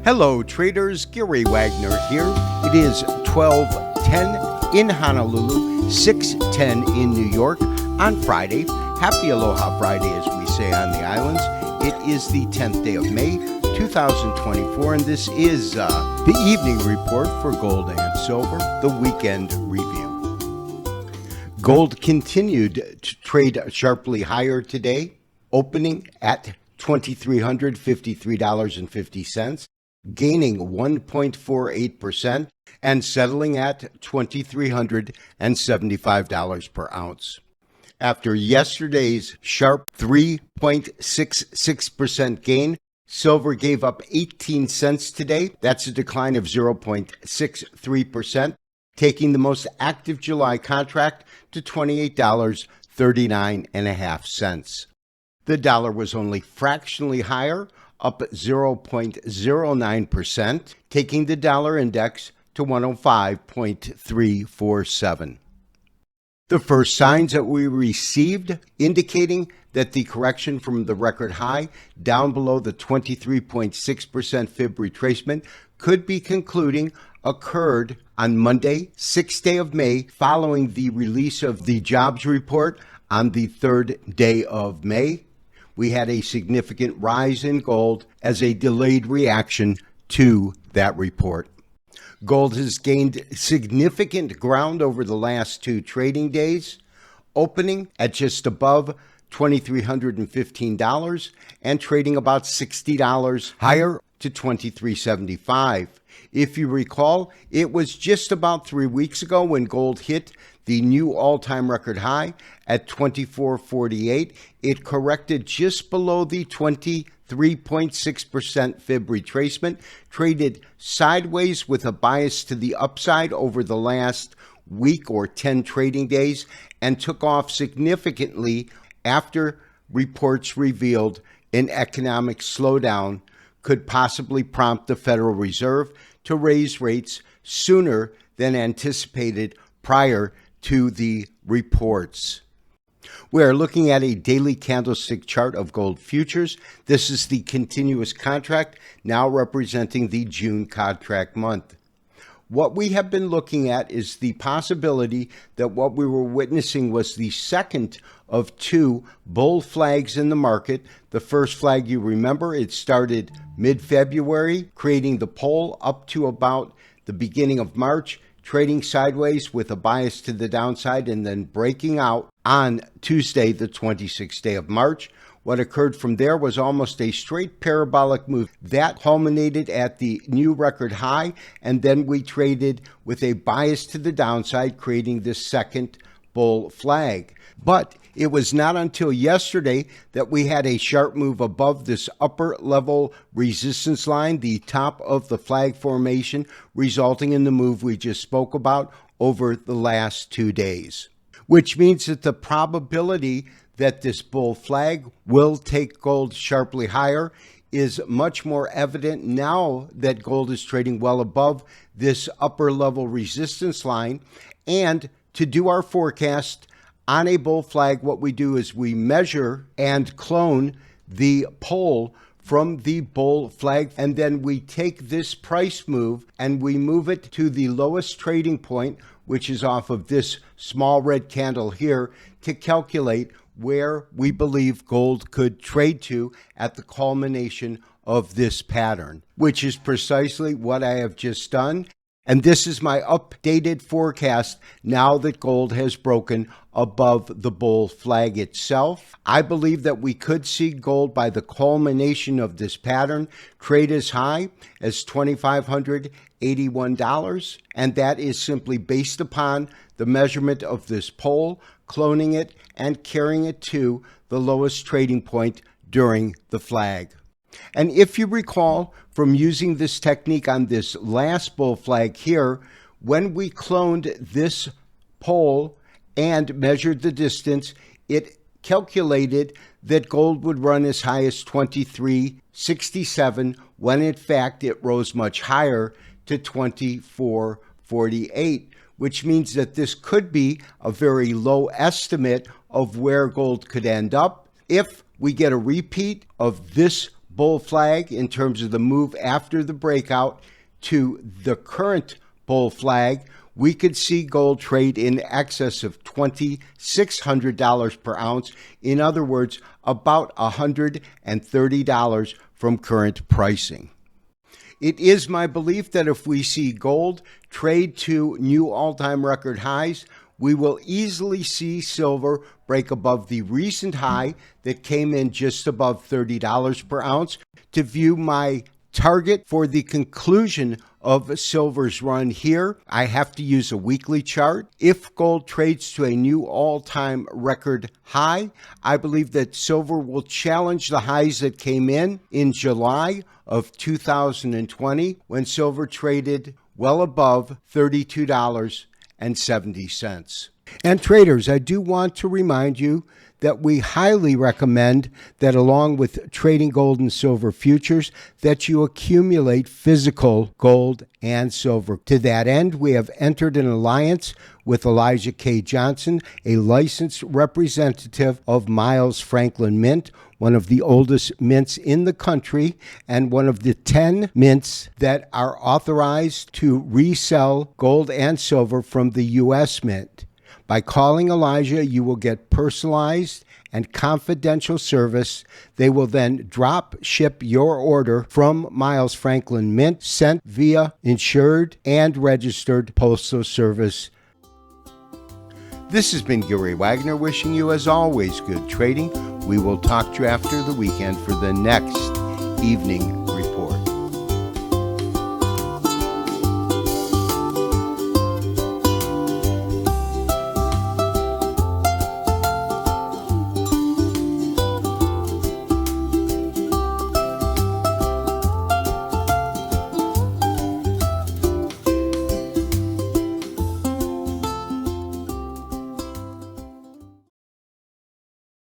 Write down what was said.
Hello traders, Gary Wagner here. It is 12:10 in Honolulu, 6:10 in New York on Friday. Happy Aloha Friday, as we say on the islands. It is the 10th day of May, 2024, and this is the evening report for gold and silver, the weekend review. Gold continued to trade sharply higher today, opening at $2,353.50. Gaining 1.48% and settling at $2,375 per ounce. After yesterday's sharp 3.66% gain, silver gave up 18 cents today. That's a decline of 0.63%, taking the most active July contract to $28.39.5. The dollar was only fractionally higher, up 0.09%, taking the dollar index to 105.347. The first signs that we received indicating that the correction from the record high down below the 23.6% fib retracement could be concluding occurred on Monday, 6th day of May, following the release of the jobs report on the 3rd day of May. We had a significant rise in gold as a delayed reaction to that report. Gold has gained significant ground over the last two trading days, opening at just above $2,315 and trading about $60 higher to $2,375. If you recall, it was just about 3 weeks ago when gold hit the new all-time record high at $24.48. It corrected just below the 23.6% fib retracement, traded sideways with a bias to the upside over the last week or 10 trading days, and took off significantly after reports revealed an economic slowdown could possibly prompt the Federal Reserve to raise rates sooner than anticipated prior to the reports. We are looking at a daily candlestick chart of gold futures. This is the continuous contract, now representing the June contract month. What we have been looking at is the possibility that what we were witnessing was the second of two bull flags in the market. The first flag, you remember, it started mid-February, creating the pole up to about the beginning of March, trading sideways with a bias to the downside and then breaking out on Tuesday, the 26th day of March. What occurred from there was almost a straight parabolic move that culminated at the new record high, and then we traded with a bias to the downside, creating this second bull flag. But it was not until yesterday that we had a sharp move above this upper level resistance line, the top of the flag formation, resulting in the move we just spoke about over the last 2 days, which means that the probability that this bull flag will take gold sharply higher is much more evident now that gold is trading well above this upper level resistance line. And to do our forecast on a bull flag, what we do is we measure and clone the pole from the bull flag, and then we take this price move and we move it to the lowest trading point, which is off of this small red candle here, to calculate where we believe gold could trade to at the culmination of this pattern, which is precisely what I have just done. And this is my updated forecast now that gold has broken above the bull flag itself. I believe that we could see gold, by the culmination of this pattern, trade as high as $2,581. And that is simply based upon the measurement of this pole, cloning it, and carrying it to the lowest trading point during the flag. And if you recall from using this technique on this last bull flag here, when we cloned this pole and measured the distance, it calculated that gold would run as high as 23.67, when in fact it rose much higher to 24.48, which means that this could be a very low estimate of where gold could end up. If we get a repeat of this bull flag in terms of the move after the breakout to the current bull flag, we could see gold trade in excess of $2,600 per ounce. In other words, about $130 from current pricing. It is my belief that if we see gold trade to new all-time record highs, we will easily see silver break above the recent high that came in just above $30 per ounce. To view my target for the conclusion of silver's run here, I have to use a weekly chart. If gold trades to a new all-time record high, I believe that silver will challenge the highs that came in July of 2020 when silver traded well above $32.70. And traders, I do want to remind you that we highly recommend that along with trading gold and silver futures, that you accumulate physical gold and silver. To that end, we have entered an alliance with Elijah K. Johnson, a licensed representative of Miles Franklin Mint, one of the oldest mints in the country and one of the 10 mints that are authorized to resell gold and silver from the U.S. Mint. By calling Elijah, you will get personalized and confidential service. They will then drop ship your order from Miles Franklin Mint, sent via insured and registered postal service. This has been Gary Wagner wishing you, as always, good trading. We will talk to you after the weekend for the next evening